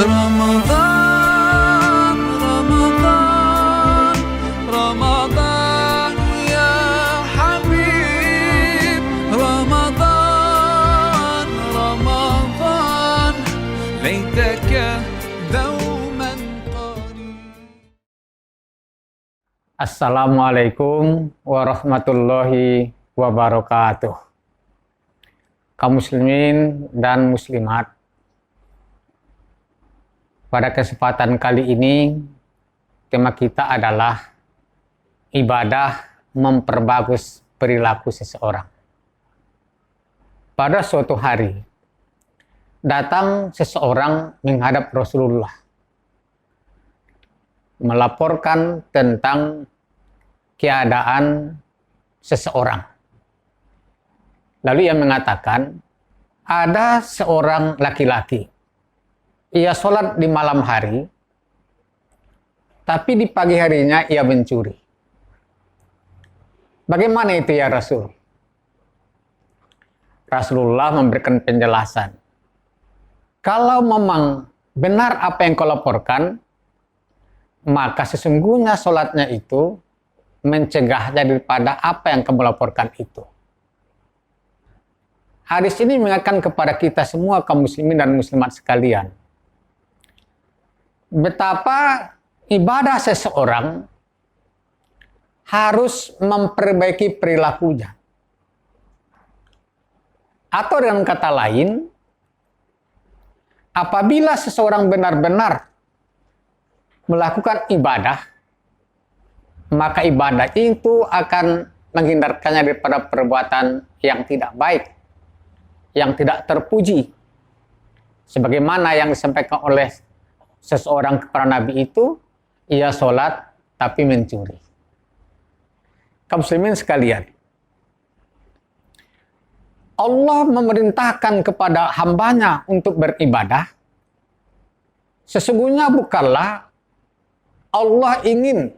Ramadan, Ramadan, Ramadan ya Habib. Ramadan, Ramadan, laitaka dauman qarib. Assalamualaikum warahmatullahi wabarakatuh. Kaum muslimin dan muslimat, pada kesempatan kali ini tema kita adalah ibadah memperbagus perilaku seseorang. Pada suatu hari datang seseorang menghadap Rasulullah melaporkan tentang keadaan seseorang. Lalu ia mengatakan, ada seorang laki-laki, ia sholat di malam hari, tapi di pagi harinya ia mencuri. Bagaimana itu ya Rasul? Rasulullah memberikan penjelasan. Kalau memang benar apa yang kau laporkan, maka sesungguhnya sholatnya itu mencegah daripada apa yang kamu laporkan itu. Hadis ini mengingatkan kepada kita semua kaum muslimin dan muslimat sekalian, betapa ibadah seseorang harus memperbaiki perilakunya. Atau dengan kata lain, apabila seseorang benar-benar melakukan ibadah, maka ibadah itu akan menghindarkannya daripada perbuatan yang tidak baik, yang tidak terpuji. Sebagaimana yang disampaikan oleh seseorang kepada Nabi itu, ia sholat tapi mencuri. Kaum muslimin sekalian, Allah memerintahkan kepada hambanya untuk beribadah. Sesungguhnya bukanlah Allah ingin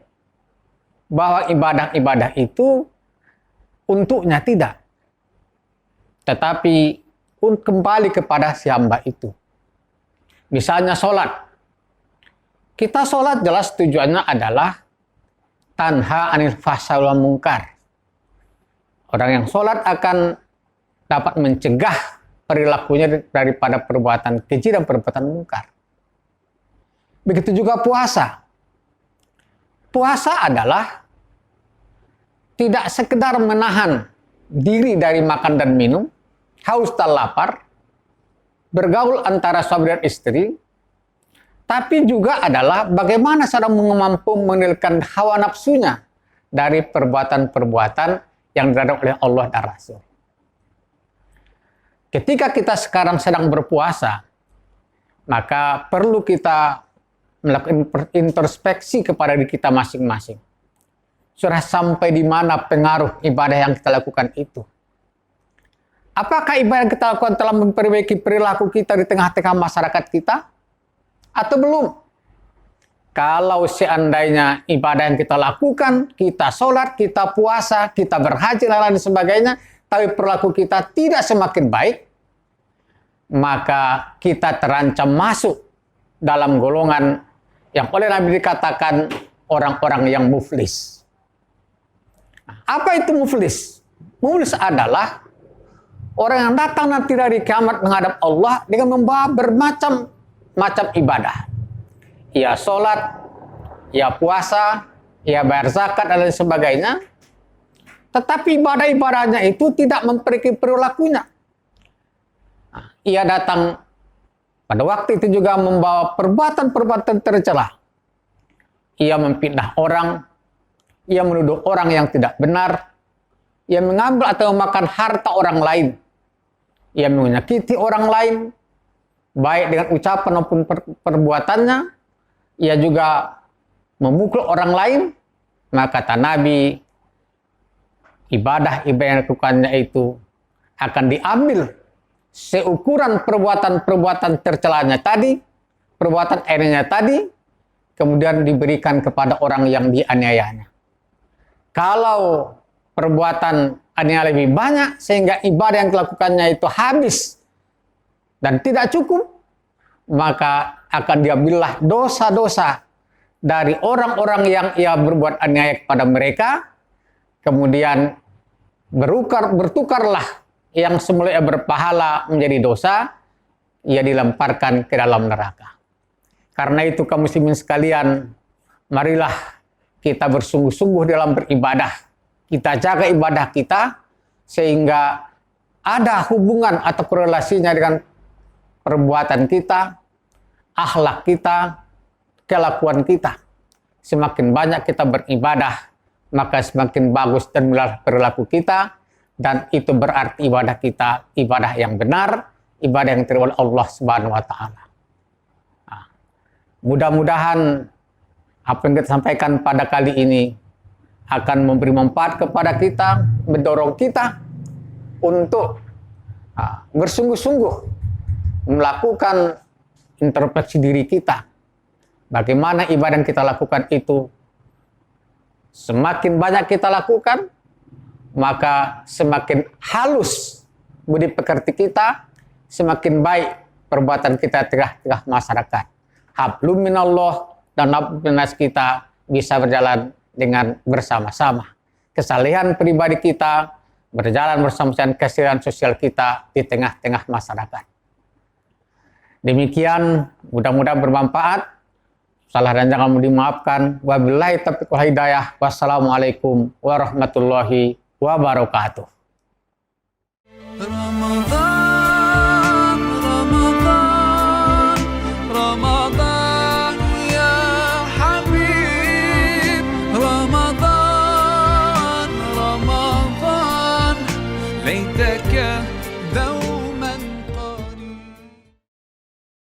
bahwa ibadah-ibadah itu untuknya, tidak. Tetapi kembali kepada si hamba itu. Misalnya sholat. Kita sholat jelas tujuannya adalah tanha anil fahsya wal munkar. Orang yang sholat akan dapat mencegah perilakunya daripada perbuatan keji dan perbuatan munkar. Begitu juga puasa. Puasa adalah tidak sekedar menahan diri dari makan dan minum, haus dan lapar, bergaul antara suami dan istri, tapi juga adalah bagaimana cara mampu mengendalikan hawa nafsunya dari perbuatan-perbuatan yang dilarang oleh Allah dan Rasul. Ketika kita sekarang sedang berpuasa, maka perlu kita melakukan introspeksi kepada diri kita masing-masing. Sudah sampai di mana pengaruh ibadah yang kita lakukan itu? Apakah ibadah yang kita lakukan telah memperbaiki perilaku kita di tengah-tengah masyarakat kita? Atau belum? Kalau seandainya ibadah yang kita lakukan, kita sholat, kita puasa, kita berhaji, dan lain sebagainya, tapi perilaku kita tidak semakin baik, maka kita terancam masuk dalam golongan yang oleh Nabi dikatakan orang-orang yang muflis. Apa itu muflis? Muflis adalah orang yang datang nanti dari kiamat menghadap Allah dengan membawa bermacam-macam ibadah. Ia sholat, ia puasa, ia bayar zakat, dan lain sebagainya. Tetapi ibadah-ibadahnya itu tidak memperbaiki perilakunya. Ia datang pada waktu itu juga membawa perbuatan-perbuatan tercela. Ia memfitnah orang, ia menuduh orang yang tidak benar, ia mengambil atau memakan harta orang lain, ia menyakiti orang lain, baik dengan ucapan maupun perbuatannya, ia juga memukul orang lain. Maka kata Nabi, ibadah yang dilakukannya itu akan diambil seukuran perbuatan-perbuatan tercelanya tadi, perbuatan airnya tadi, kemudian diberikan kepada orang yang dianiayanya. Kalau perbuatan aniaya lebih banyak sehingga ibadah yang dilakukannya itu habis dan tidak cukup, maka akan diambillah dosa-dosa dari orang-orang yang ia berbuat aniaya kepada mereka, kemudian bertukarlah yang semula berpahala menjadi dosa, ia dilemparkan ke dalam neraka. Karena itu kaum muslimin sekalian, marilah kita bersungguh-sungguh dalam beribadah. Kita jaga ibadah kita sehingga ada hubungan atau korelasinya dengan perbuatan kita, akhlak kita, kelakuan kita. Semakin banyak kita beribadah, maka semakin bagus dan mudah perilaku kita, dan itu berarti ibadah kita ibadah yang benar, ibadah yang diterima oleh Allah Subhanahu wa taala. Nah, mudah-mudahan apa yang kita sampaikan pada kali ini akan memberi manfaat kepada kita, mendorong kita untuk bersungguh-sungguh melakukan introspeksi diri kita. Bagaimana ibadah yang kita lakukan itu semakin banyak kita lakukan, maka semakin halus budi pekerti kita, semakin baik perbuatan kita tengah-tengah masyarakat. Hablum minallah dan nafas kita bisa berjalan dengan bersama-sama. Kesalehan pribadi kita berjalan bersama-sama, kesalehan sosial kita di tengah-tengah masyarakat. Demikian, mudah-mudahan bermanfaat. Salah dan jangan dimaafkan. Wabillahi taufiq wal hidayah. Wassalamualaikum warahmatullahi wabarakatuh. رمضان رمضان رمضان يا حبيب رمضان رمضان ليتك دوما